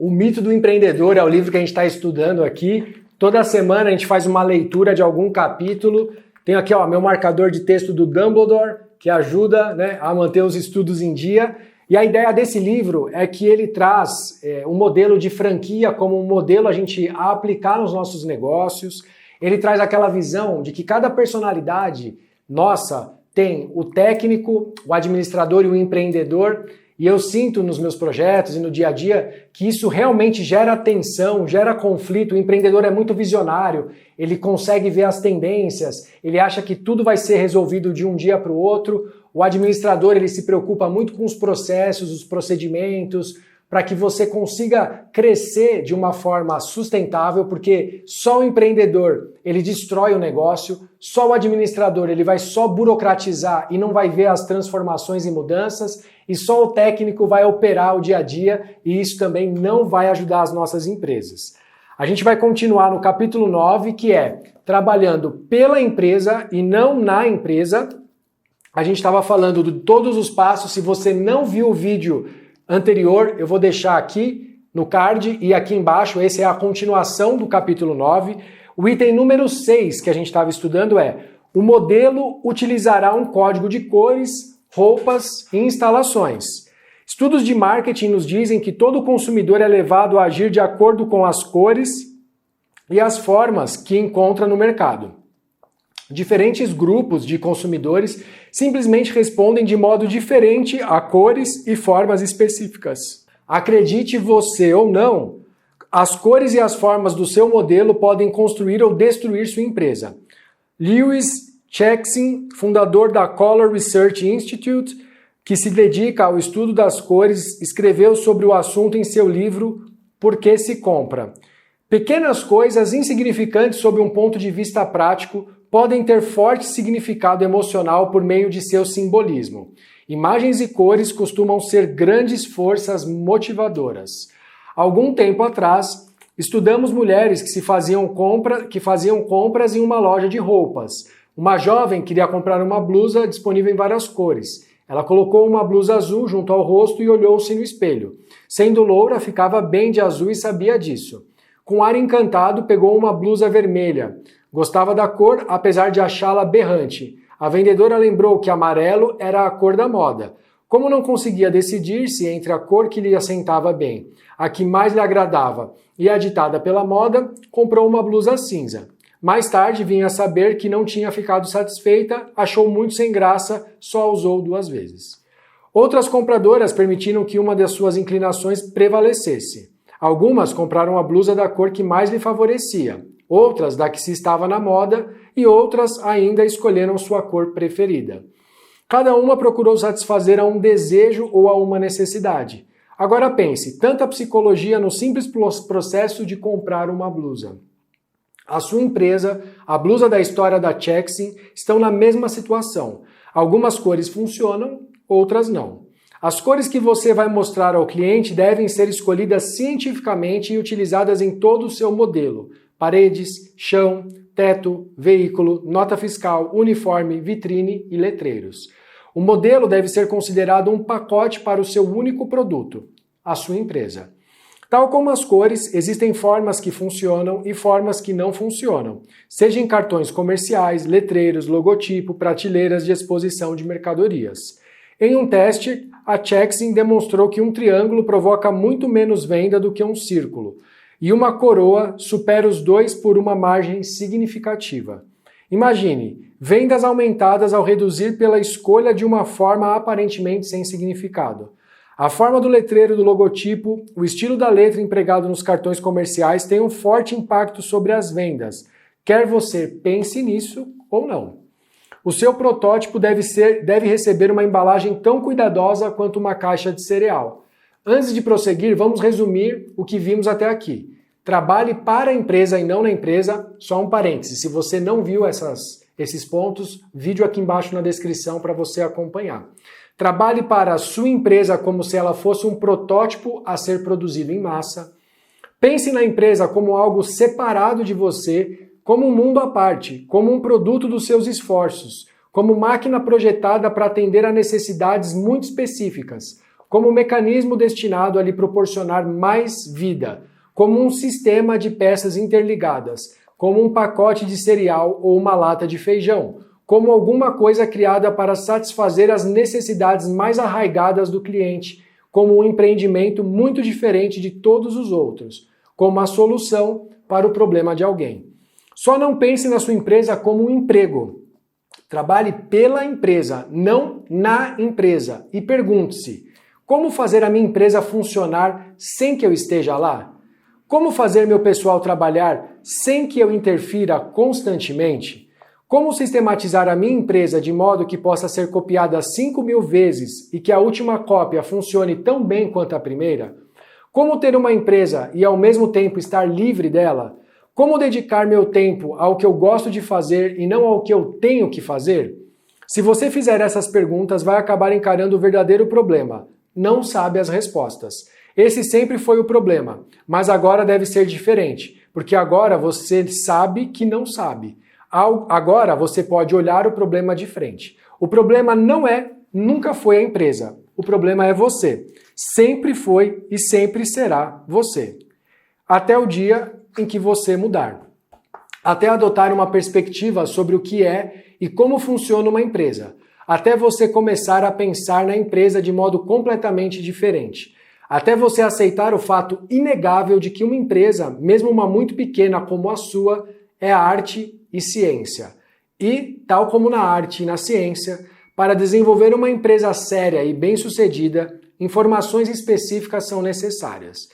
O Mito do Empreendedor é o livro que a gente está estudando aqui. Toda semana a gente faz uma leitura de algum capítulo. Tenho aqui meu marcador de texto do Dumbledore, que ajuda, a manter os estudos em dia. E a ideia desse livro é que ele traz um modelo de franquia como um modelo a gente aplicar nos nossos negócios. Ele traz aquela visão de que cada personalidade nossa tem o técnico, o administrador e o empreendedor. E eu sinto nos meus projetos e no dia a dia que isso realmente gera tensão, gera conflito. O empreendedor é muito visionário, ele consegue ver as tendências, ele acha que tudo vai ser resolvido de um dia para o outro. O administrador, ele se preocupa muito com os processos, os procedimentos, para que você consiga crescer de uma forma sustentável, porque só o empreendedor, ele destrói o negócio, só o administrador, ele vai só burocratizar e não vai ver as transformações e mudanças, e só o técnico vai operar o dia a dia, e isso também não vai ajudar as nossas empresas. A gente vai continuar no capítulo 9, que é trabalhando pela empresa e não na empresa. A gente estava falando de todos os passos. Se você não viu o vídeo anterior, eu vou deixar aqui no card e aqui embaixo. Essa é a continuação do capítulo 9. O item número 6 que a gente estava estudando é: o modelo utilizará um código de cores, roupas e instalações. Estudos de marketing nos dizem que todo consumidor é levado a agir de acordo com as cores e as formas que encontra no mercado. Diferentes grupos de consumidores simplesmente respondem de modo diferente a cores e formas específicas. Acredite você ou não, as cores e as formas do seu modelo podem construir ou destruir sua empresa. Lewis Czeksin, fundador da Color Research Institute, que se dedica ao estudo das cores, escreveu sobre o assunto em seu livro Por que se compra? Pequenas coisas insignificantes sob um ponto de vista prático podem ter forte significado emocional por meio de seu simbolismo. Imagens e cores costumam ser grandes forças motivadoras. Algum tempo atrás, estudamos mulheres que faziam compras em uma loja de roupas. Uma jovem queria comprar uma blusa disponível em várias cores. Ela colocou uma blusa azul junto ao rosto e olhou-se no espelho. Sendo loura, ficava bem de azul e sabia disso. Com ar encantado, pegou uma blusa vermelha. Gostava da cor, apesar de achá-la aberrante. A vendedora lembrou que amarelo era a cor da moda. Como não conseguia decidir-se entre a cor que lhe assentava bem, a que mais lhe agradava e a ditada pela moda, comprou uma blusa cinza. Mais tarde vinha a saber que não tinha ficado satisfeita, achou muito sem graça, só a usou 2 vezes. Outras compradoras permitiram que uma das suas inclinações prevalecesse. Algumas compraram a blusa da cor que mais lhe favorecia, outras da que se estava na moda e outras ainda escolheram sua cor preferida. Cada uma procurou satisfazer a um desejo ou a uma necessidade. Agora pense, tanta psicologia no simples processo de comprar uma blusa. A sua empresa, a blusa da história da Czeksin, estão na mesma situação. Algumas cores funcionam, outras não. As cores que você vai mostrar ao cliente devem ser escolhidas cientificamente e utilizadas em todo o seu modelo. Paredes, chão, teto, veículo, nota fiscal, uniforme, vitrine e letreiros. O modelo deve ser considerado um pacote para o seu único produto, a sua empresa. Tal como as cores, existem formas que funcionam e formas que não funcionam, seja em cartões comerciais, letreiros, logotipo, prateleiras de exposição de mercadorias. Em um teste, a Czeksin demonstrou que um triângulo provoca muito menos venda do que um círculo, e uma coroa supera os 2 por uma margem significativa. Imagine, vendas aumentadas ao reduzir pela escolha de uma forma aparentemente sem significado. A forma do letreiro do logotipo, o estilo da letra empregado nos cartões comerciais tem um forte impacto sobre as vendas, quer você pense nisso ou não. O seu protótipo deve receber uma embalagem tão cuidadosa quanto uma caixa de cereal. Antes de prosseguir, vamos resumir o que vimos até aqui. Trabalhe para a empresa e não na empresa. Só um parêntese, se você não viu esses pontos, vídeo aqui embaixo na descrição para você acompanhar. Trabalhe para a sua empresa como se ela fosse um protótipo a ser produzido em massa. Pense na empresa como algo separado de você, como um mundo à parte, como um produto dos seus esforços, como máquina projetada para atender a necessidades muito específicas, como um mecanismo destinado a lhe proporcionar mais vida, como um sistema de peças interligadas, como um pacote de cereal ou uma lata de feijão, como alguma coisa criada para satisfazer as necessidades mais arraigadas do cliente, como um empreendimento muito diferente de todos os outros, como a solução para o problema de alguém. Só não pense na sua empresa como um emprego. Trabalhe pela empresa, não na empresa. E pergunte-se: como fazer a minha empresa funcionar sem que eu esteja lá? Como fazer meu pessoal trabalhar sem que eu interfira constantemente? Como sistematizar a minha empresa de modo que possa ser copiada 5.000 vezes e que a última cópia funcione tão bem quanto a primeira? Como ter uma empresa e ao mesmo tempo estar livre dela? Como dedicar meu tempo ao que eu gosto de fazer e não ao que eu tenho que fazer? Se você fizer essas perguntas, vai acabar encarando o verdadeiro problema. Não sabe as respostas. Esse sempre foi o problema, mas agora deve ser diferente, porque agora você sabe que não sabe. Agora você pode olhar o problema de frente. O problema nunca foi a empresa. O problema é você. Sempre foi e sempre será você. Até o dia em que você mudar. Até adotar uma perspectiva sobre o que é e como funciona uma empresa. Até você começar a pensar na empresa de modo completamente diferente. Até você aceitar o fato inegável de que uma empresa, mesmo uma muito pequena como a sua, é arte e ciência. E, tal como na arte e na ciência, para desenvolver uma empresa séria e bem-sucedida, informações específicas são necessárias.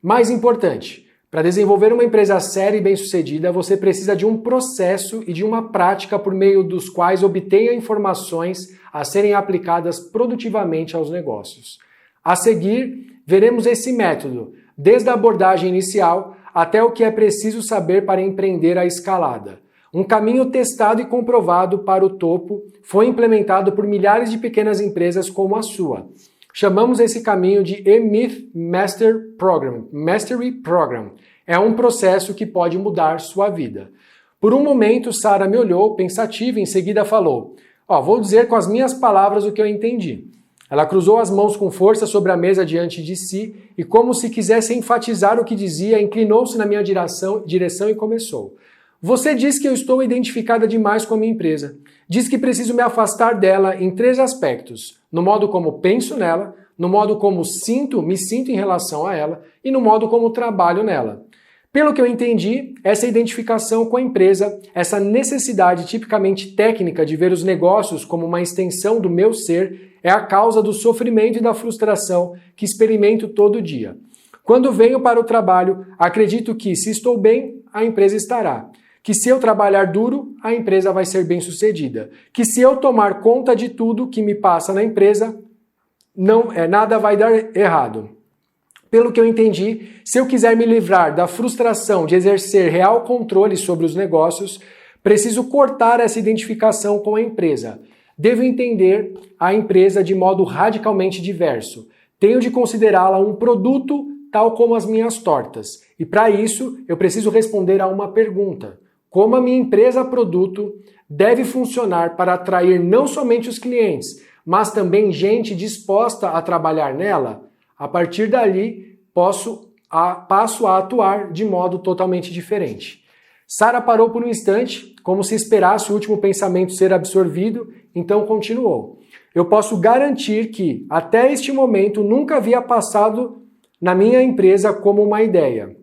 Mais importante, para desenvolver uma empresa séria e bem-sucedida, você precisa de um processo e de uma prática por meio dos quais obtenha informações a serem aplicadas produtivamente aos negócios. A seguir, veremos esse método, desde a abordagem inicial até o que é preciso saber para empreender a escalada. Um caminho testado e comprovado para o topo foi implementado por milhares de pequenas empresas como a sua. Chamamos esse caminho de E-Myth Mastery Program. É um processo que pode mudar sua vida. Por um momento, Sarah me olhou, pensativa, e em seguida falou: vou dizer com as minhas palavras o que eu entendi. Ela cruzou as mãos com força sobre a mesa diante de si e, como se quisesse enfatizar o que dizia, inclinou-se na minha direção e começou. Você diz que eu estou identificada demais com a minha empresa. Diz que preciso me afastar dela em 3 aspectos: no modo como penso nela, no modo como me sinto em relação a ela e no modo como trabalho nela. Pelo que eu entendi, essa identificação com a empresa, essa necessidade tipicamente técnica de ver os negócios como uma extensão do meu ser, é a causa do sofrimento e da frustração que experimento todo dia. Quando venho para o trabalho, acredito que, se estou bem, a empresa estará. Que se eu trabalhar duro, a empresa vai ser bem-sucedida. Que se eu tomar conta de tudo que me passa na empresa, nada vai dar errado. Pelo que eu entendi, se eu quiser me livrar da frustração de exercer real controle sobre os negócios, preciso cortar essa identificação com a empresa. Devo entender a empresa de modo radicalmente diverso. Tenho de considerá-la um produto tal como as minhas tortas. E para isso, eu preciso responder a uma pergunta: como a minha empresa produto deve funcionar para atrair não somente os clientes, mas também gente disposta a trabalhar nela? A partir dali, passo a atuar de modo totalmente diferente. Sarah parou por um instante, como se esperasse o último pensamento ser absorvido, então continuou. Eu posso garantir que, até este momento, nunca havia passado na minha empresa como uma ideia.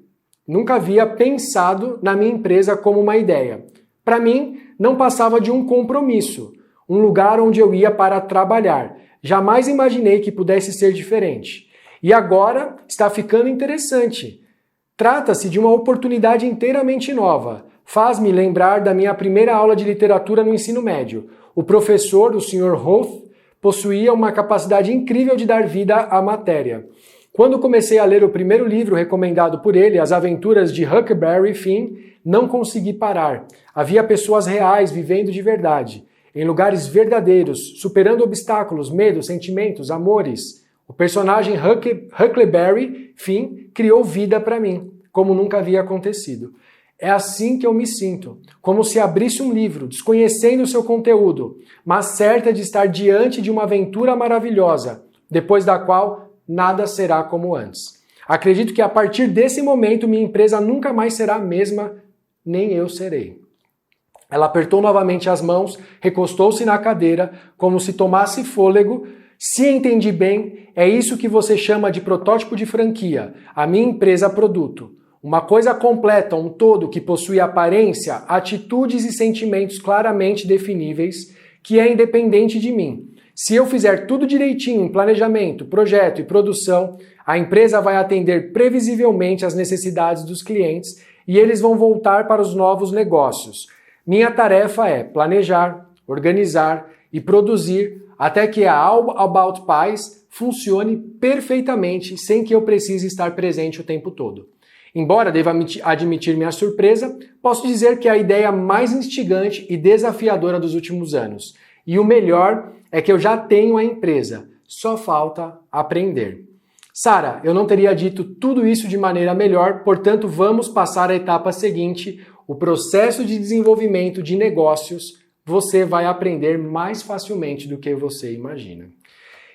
Nunca havia pensado na minha empresa como uma ideia. Para mim, não passava de um compromisso, um lugar onde eu ia para trabalhar. Jamais imaginei que pudesse ser diferente. E agora está ficando interessante. Trata-se de uma oportunidade inteiramente nova. Faz-me lembrar da minha primeira aula de literatura no ensino médio. O professor, o Sr. Roth, possuía uma capacidade incrível de dar vida à matéria. Quando comecei a ler o primeiro livro recomendado por ele, As Aventuras de Huckleberry Finn, não consegui parar. Havia pessoas reais vivendo de verdade, em lugares verdadeiros, superando obstáculos, medos, sentimentos, amores. O personagem Huckleberry Finn criou vida para mim, como nunca havia acontecido. É assim que eu me sinto, como se abrisse um livro, desconhecendo o seu conteúdo, mas certa de estar diante de uma aventura maravilhosa. depois da qual nada será como antes. Acredito que a partir desse momento minha empresa nunca mais será a mesma, nem eu serei. Ela apertou novamente as mãos, recostou-se na cadeira, como se tomasse fôlego. Se entendi bem, é isso que você chama de protótipo de franquia, a minha empresa produto. Uma coisa completa, um todo que possui aparência, atitudes e sentimentos claramente definíveis, que é independente de mim. Se eu fizer tudo direitinho em planejamento, projeto e produção, a empresa vai atender previsivelmente às necessidades dos clientes e eles vão voltar para os novos negócios. Minha tarefa é planejar, organizar e produzir até que a All About Pies funcione perfeitamente sem que eu precise estar presente o tempo todo. Embora deva admitir minha surpresa, posso dizer que é a ideia mais instigante e desafiadora dos últimos anos. E o melhor é que eu já tenho a empresa, só falta aprender. Sara, eu não teria dito tudo isso de maneira melhor, portanto vamos passar à etapa seguinte, o processo de desenvolvimento de negócios. Você vai aprender mais facilmente do que você imagina.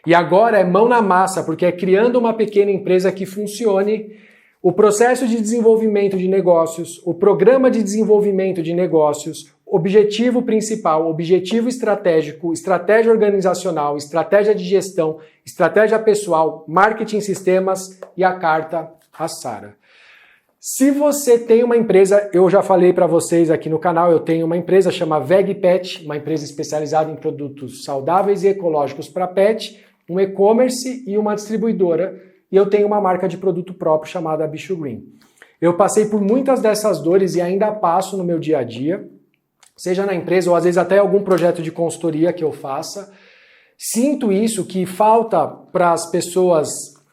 E agora é mão na massa, porque é criando uma pequena empresa que funcione. O processo de desenvolvimento de negócios, o programa de desenvolvimento de negócios, objetivo principal, objetivo estratégico, estratégia organizacional, estratégia de gestão, estratégia pessoal, marketing sistemas e a carta a Sara. Se você tem uma empresa, eu já falei para vocês aqui no canal, eu tenho uma empresa chamada VegPet, uma empresa especializada em produtos saudáveis e ecológicos para pet, um e-commerce e uma distribuidora, e eu tenho uma marca de produto próprio chamada Bicho Green. Eu passei por muitas dessas dores e ainda passo no meu dia a dia, seja na empresa ou às vezes até algum projeto de consultoria que eu faça. Sinto isso, que falta para as pessoas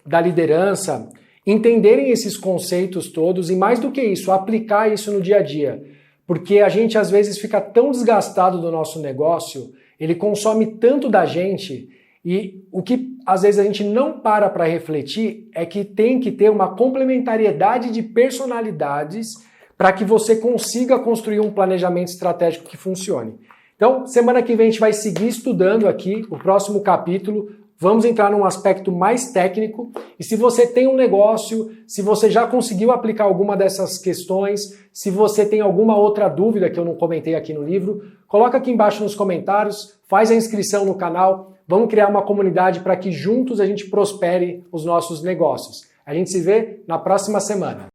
da liderança entenderem esses conceitos todos e, mais do que isso, aplicar isso no dia a dia. Porque a gente às vezes fica tão desgastado do nosso negócio, ele consome tanto da gente, e o que às vezes a gente não para refletir é que tem que ter uma complementariedade de personalidades para que você consiga construir um planejamento estratégico que funcione. Então, semana que vem a gente vai seguir estudando aqui o próximo capítulo. Vamos entrar num aspecto mais técnico, e se você tem um negócio, se você já conseguiu aplicar alguma dessas questões, se você tem alguma outra dúvida que eu não comentei aqui no livro, coloca aqui embaixo nos comentários, faz a inscrição no canal, vamos criar uma comunidade para que juntos a gente prospere os nossos negócios. A gente se vê na próxima semana.